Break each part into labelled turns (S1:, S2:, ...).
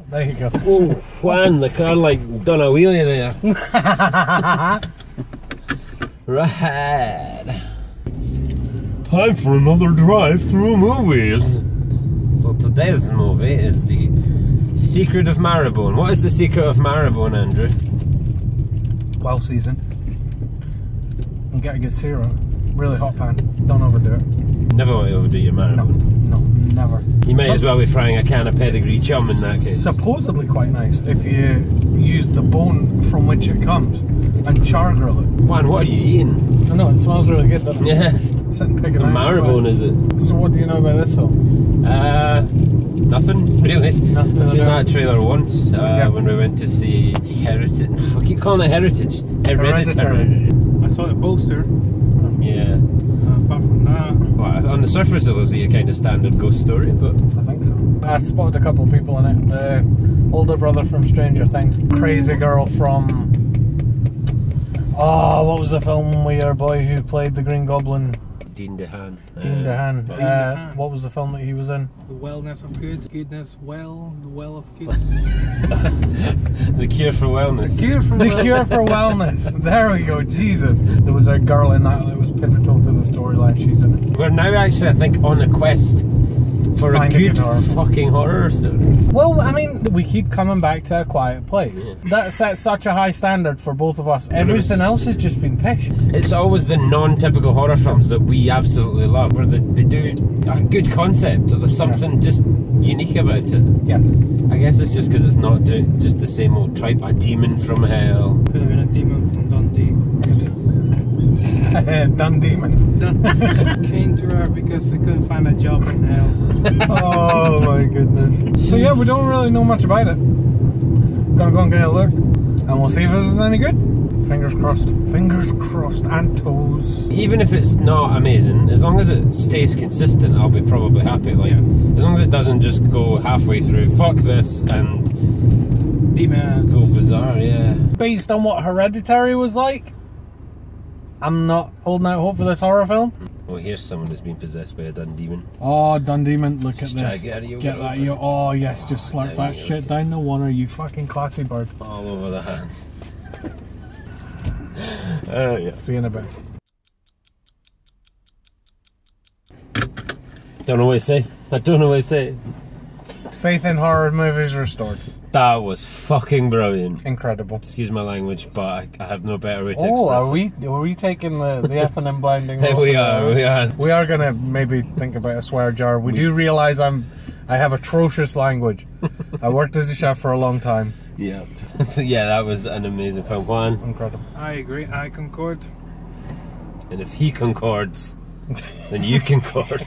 S1: There you go.
S2: Oh, Juan, the car like done a wheelie there. Right. Time for another drive-through movies. So today's movie is The Secret of Marrowbone. What is the secret of Marrowbone, Andrew?
S1: Well seasoned. And get a good sear really hot pan. Don't overdo it.
S2: Never want to overdo your Marrowbone.
S1: No, never.
S2: You may as well be frying a can of pedigree chum in that case.
S1: Supposedly quite nice if you use the bone from which it comes and char grill it.
S2: Juan, what are you eating?
S1: I know, it smells really good, doesn't it?
S2: Yeah.
S1: Sitting picking
S2: Some Marrowbone, is it?
S1: So what do you know about this film?
S2: Nothing really.
S1: Nothing.
S2: I've seen that trailer once when we went to see Heritage. I keep calling it Heritage. Hereditary.
S3: I saw the poster.
S2: Yeah.
S3: Apart from that,
S2: Well, on the surface it looks like a kind of standard ghost story, but
S1: I think so. I spotted a couple of people in it. The older brother from Stranger Things. Crazy girl from... Oh, what was the film with your boy who played the Green Goblin?
S2: Dean DeHaan.
S1: Dean DeHaan.
S3: DeHaan.
S1: What was the film that he was in?
S3: the wellness of good, goodness, well, the well of good.
S2: The Cure for Wellness.
S3: Cure for
S1: The Cure for Wellness. There we go, Jesus. There was a girl in that was pivotal to the storyline. She's in it.
S2: We're now actually, I think, on a quest for
S1: Find
S2: a good
S1: horror.
S2: fucking horror story.
S1: Well, I mean, we keep coming back to A Quiet Place.
S2: Yeah.
S1: That sets such a high standard for both of us. Everything else has just been pish.
S2: It's always the non-typical horror films that we absolutely love, where they do a good concept, or there's something just unique about it.
S1: Yes.
S2: I guess it's just because it's not just the same old tripe. A demon from hell.
S3: Could have been a demon from Dundee.
S1: Dundemon.
S3: Came to her because they couldn't find a job in hell.
S1: Oh my goodness. So yeah, we don't really know much about it. Gonna go and get a look, and we'll see if this is any good. Fingers crossed. Fingers crossed and toes.
S2: Even if it's not amazing, as long as it stays consistent, I'll be probably happy. Like, as long as it doesn't just go halfway through, fuck this, and
S3: Demons.
S2: go bizarre, yeah.
S1: Based on what Hereditary was like, I'm not holding out hope for this horror film.
S2: Well, here's someone who's been possessed by a dun demon.
S1: Oh, Dundemon, look at
S2: Just try
S1: this.
S2: to get
S1: Get
S2: that,
S1: that, you. Oh yes, just slurp
S2: down
S1: that
S2: you
S1: shit
S2: go.
S1: down the water, you fucking classy bird.
S2: All over the hands. Yeah.
S1: See you in a bit.
S2: Don't know what to say. I don't know what to say.
S1: Faith in horror movies restored.
S2: That was fucking brilliant.
S1: Incredible.
S2: Excuse my language, but I have no better way to express
S1: Oh,
S2: it.
S1: are we taking the F&M blinding?
S2: Hey, we are.
S1: We are gonna maybe think about a swear jar. We do realise I have atrocious language. I worked as a chef for a long time.
S2: Yeah. Yeah, that was an amazing film. Juan.
S1: Incredible.
S3: I agree, I concord.
S2: And if he concords, then you concord.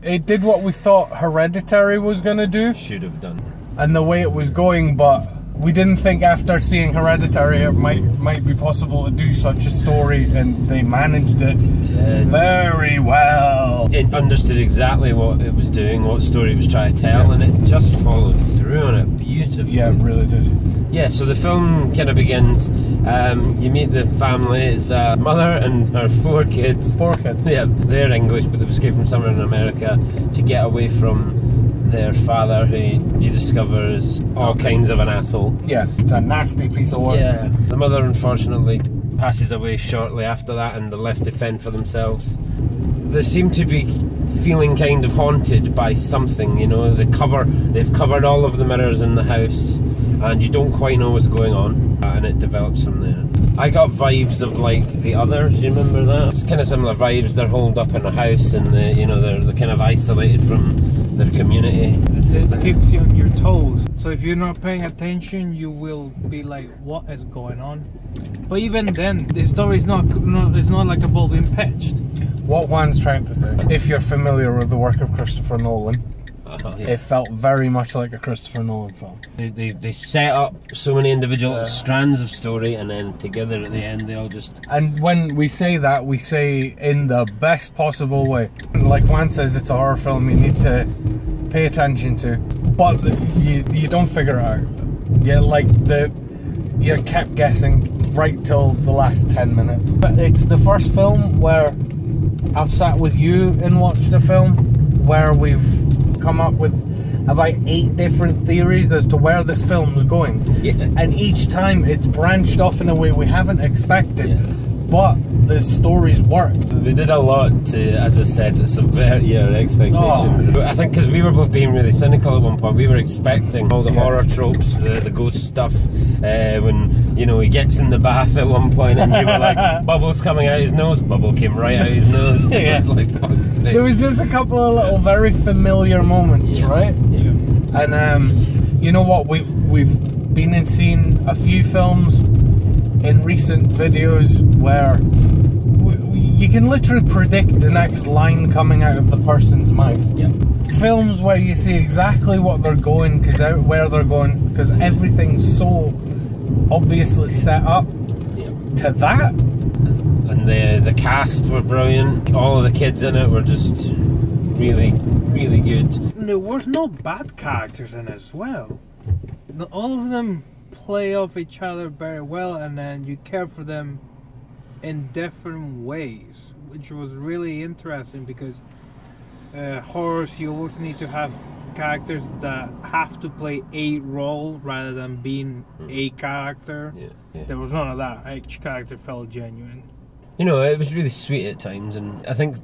S1: It did what we thought Hereditary was gonna do,
S2: Should have done.
S1: and the way it was going, but we didn't think after seeing Hereditary it might be possible to do such a story, and they managed it very well.
S2: It understood exactly what it was doing, what story it was trying to tell, and it just followed through on it beautifully.
S1: Yeah, it really did.
S2: Yeah, so the film kind of begins. You meet the family. It's a mother and her 4 kids.
S1: 4 kids.
S2: Yeah, they're English, but they've escaped from somewhere in America to get away from their father, who you discover is all kinds of an asshole.
S1: Yeah, it's a nasty piece of work.
S2: Yeah, the mother unfortunately passes away shortly after that, and they're left to fend for themselves. They seem to be feeling kind of haunted by something, you know. They've covered all of the mirrors in the house, and you don't quite know what's going on, and it develops from there. I got vibes of like The Others. You remember that? It's kind of similar vibes. They're holed up in a house, and they're kind of isolated from their community.
S3: It keeps you on your toes. So if you're not paying attention, you will be like, what is going on? But even then, the story is not like a ball being pitched.
S1: What Juan's trying to say, if you're familiar with the work of Christopher Nolan,
S2: Yeah.
S1: it felt very much like a Christopher Nolan film.
S2: They set up so many individual strands of story, and then together at the end they all just...
S1: And when we say that, we say in the best possible way. Like Juan says, it's a horror film you need to pay attention to, but you don't figure it out. You kept guessing right till the last 10 minutes. But it's the first film where I've sat with you and watched a film where we've come up with about 8 different theories as to where this film's going.
S2: Yeah.
S1: And each time it's branched off in a way we haven't expected.
S2: Yeah.
S1: But the stories worked.
S2: They did a lot to, as I said, subvert your expectations. I think because we were both being really cynical at one point, we were expecting all the horror tropes, the ghost stuff. When, you know, he gets in the bath at one point and you were like, bubbles coming out his nose, bubble came right out his nose. It was like, fuck's sake.
S1: There was just a couple of little very familiar moments, right?
S2: Yeah.
S1: And you know what? We've been and seen a few films in recent videos where you can literally predict the next line coming out of the person's mouth.
S2: Yeah.
S1: Films where you see exactly what they're going, where they're going, because everything's so obviously set up to that.
S2: And the cast were brilliant. All of the kids in it were just really, really good.
S3: There was no bad characters in it as well. All of them play off each other very well, and then you care for them in different ways, which was really interesting because horrors, you always need to have characters that have to play a role rather than being a character.
S2: Yeah.
S3: There was none of that. Each character felt genuine.
S2: You know, it was really sweet at times, and I think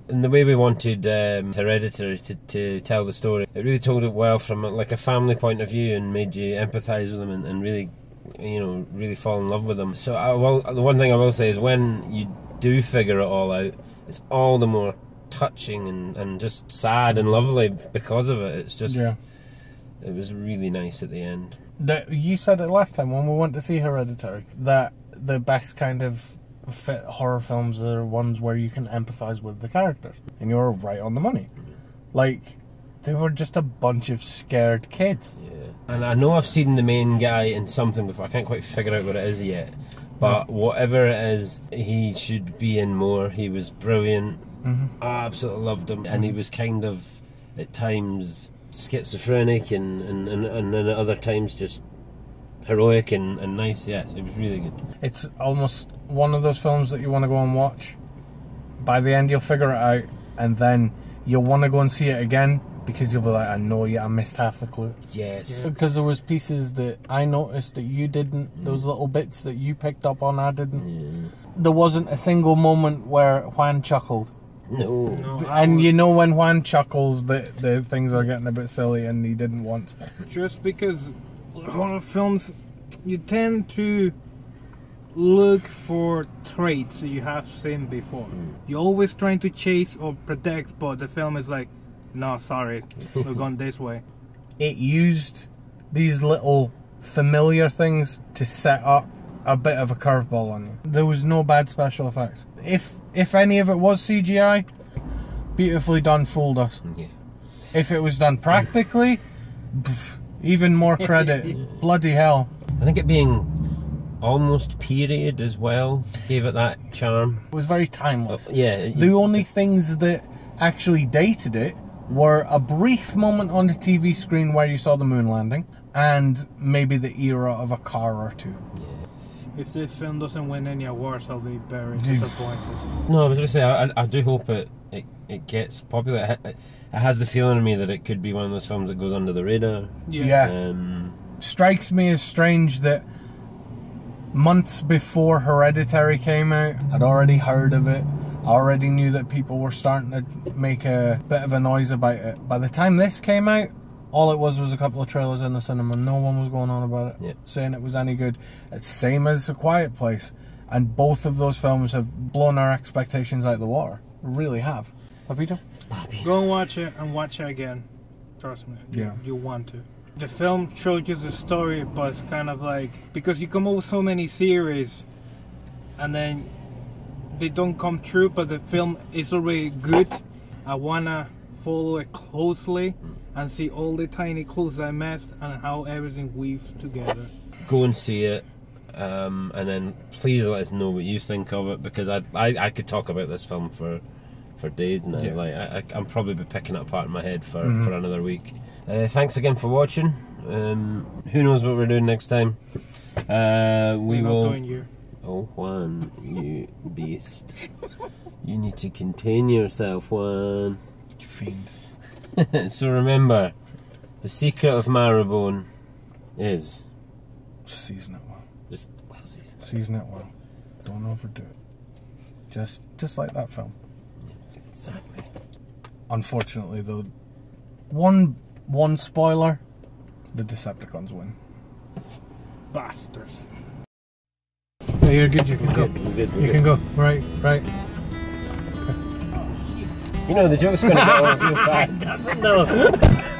S2: in the way we wanted Hereditary to tell the story, it really told it well from like a family point of view and made you empathise with them and really, you know, really fall in love with them. So the one thing I will say is when you do figure it all out, it's all the more touching and just sad and lovely because of it. It's just, it was really nice at the end.
S1: You said it last time when we went to see Hereditary, that the best kind of horror films are ones where you can empathise with the characters, and you're right on the money. Like, they were just a bunch of scared kids.
S2: Yeah, and I know I've seen the main guy in something before. I can't quite figure out what it is yet, but whatever it is, he should be in more. He was brilliant. I absolutely loved him, and he was kind of at times schizophrenic and at other times just heroic and nice. Yes, it was really good.
S1: It's almost one of those films that you want to go and watch. By the end you'll figure it out, and then you'll want to go and see it again because you'll be like, I know I missed half the clue.
S2: Yes.
S1: Because there was pieces that I noticed that you didn't, those little bits that you picked up on I didn't. There wasn't a single moment where Juan chuckled.
S2: No.
S1: And you know when Juan chuckles the things are getting a bit silly, and he didn't once.
S3: Just because horror films, you tend to look for traits that you have seen before. You're always trying to chase or predict, but the film is like, no, sorry, we're going this way.
S1: It used these little familiar things to set up a bit of a curveball on you. There was no bad special effects. If any of it was CGI, beautifully done, fooled us.
S2: Yeah.
S1: If it was done practically, even more credit. Bloody hell.
S2: I think it being almost period as well gave it that charm.
S1: It was very timeless.
S2: The
S1: only things that actually dated it were a brief moment on the TV screen where you saw the moon landing, and maybe the era of a car or two.
S3: If this film doesn't win any awards, I'll be very disappointed.
S2: No, I was going to say, I do hope it gets popular. It has the feeling in me that it could be one of those films that goes under the radar.
S1: Strikes me as strange that months before Hereditary came out, I'd already heard of it. I already knew that people were starting to make a bit of a noise about it. By the time this came out, all it was a couple of trailers in the cinema. No one was going on about it, saying it was any good. It's the same as A Quiet Place. And both of those films have blown our expectations out of the water. Really have. Papito?
S3: Go and watch it again. Trust me. You want to. The film shows you the story, but it's kind of like, because you come up with so many series and then they don't come true, but the film is already good. I wanna follow it closely and see all the tiny clues I missed and how everything weaves together.
S2: Go and see it, and then please let us know what you think of it, because I could talk about this film for days now. Like I'm probably be picking it apart in my head for another week. Thanks again for watching. Who knows what we're doing next time? We will.
S3: Not doing you.
S2: Oh, Juan, you beast! You need to contain yourself, Juan.
S1: You fiend.
S2: So remember, The secret of Marrowbone is
S1: just season it well.
S2: Just well seasoned.
S1: Season it well. Don't overdo it. Just like that film.
S2: Yeah, exactly.
S1: Unfortunately, though, one spoiler: the Decepticons win.
S3: Bastards. Yeah, you're good. You can go. You can go. Right.
S2: You know the joke's gonna go real fast.
S3: Doesn't know.